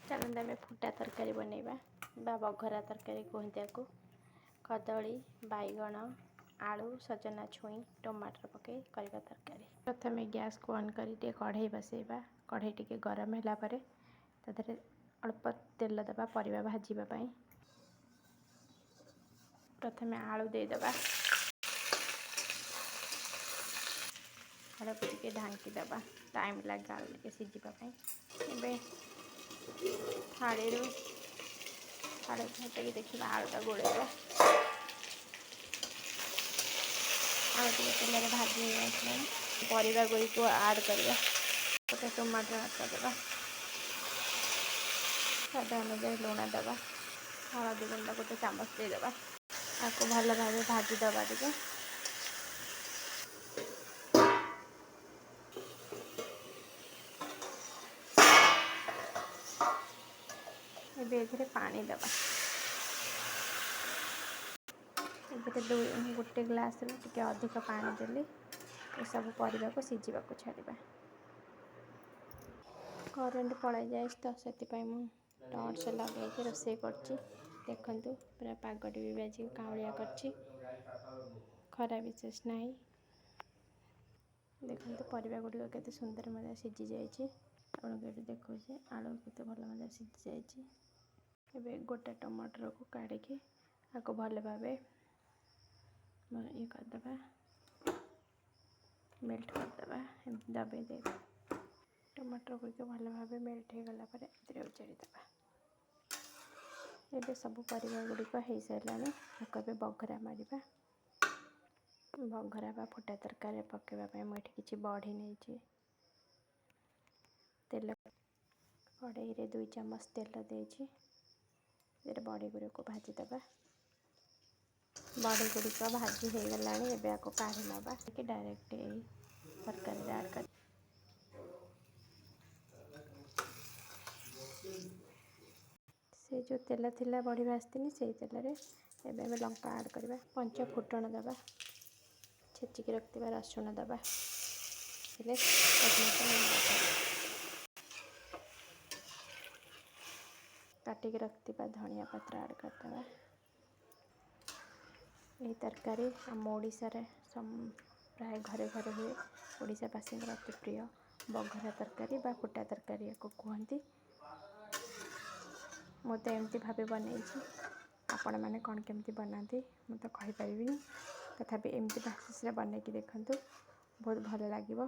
चलते आम फुटा तरकारी बनैबा बा बघरा तरकारी कहते आपको। कदली बैगण आलू सजना छुई टमाटर पकई करवा तरकारी। प्रथम गैस को ऑन कर कढ़ई बसैबा। कढ़ई टी गरम है अल्प तेल दबा परिवा भाजवाई। प्रथम आलू देदेबा आलू को ढांकी दबा टाइम लगे आलू टे सीझापी। थाड़ी आलू हटाई देखा आलूटा गोड़ेगा आलू टे तेल भाजी परिवा गुड़ी को आड करवा। गोटे टमाटर आटा दबा स्वाद अनुसार लुण दबा हलदी गुंड गोटे चामच देदेबा आपको भल भाव भाजी दबा टे। पानी दबा गोटे ग्लास टे अधिक पानी देली ये सब परिवा को सीझा को छाड़ा। करेन्ट पड़े जाए तो से टॉर्च लगे रोषे कर देखु पूरा पागटी भी आज काउलिया कर खरा विशेष ना। देखो परिवा गुड़िक केते सुंदर मजा सीझी जाइए। आपको ये देखो आलू केते भल मजा सीझी जाइए। एबे गोटे टमाटर को काढ़ी आपको भल भाव ये करदे मेल्ट करदे दबे दे। टमाटर गुड़िक भल भाव मेल्ट हो गला उजाड़ीदे। ये सब परिवा गुड़िक हो सारा आपको बघरा मारिबा। बघरा बा फुटा तरकारी पकेवाई मुझे किसी बड़ी नहीं तेल कड़ई रे 2 चामच तेल देछि बड़ी गुड़ी को भाजीदबा। बड़ी गुड़िक भाजी हो गला आपको काढ़ी नवा कि डायरेक्ट तरकारी ऐड कर। से जो तेल थिला बड़ी भाजती से तेल में लंका ऐड करवा। 5 फुटण दबा छेचिक रखा रसुण दबा काटिक रखा धनिया पत्र ऐड करदे। यही तरकारी आम ओडिशा रे प्राय घरे घरे हुए। ओडिशावासी अति प्रिय बघरा तरकारी बा फुटा तरकारी को कहती। मु तो एमती भाव बनई आपण मैंने कौन केमती बनाती मु तो कहीपरि तथापि एमती प्रोसेस रे बनईकी देखंतु बहुत भल लगिवो।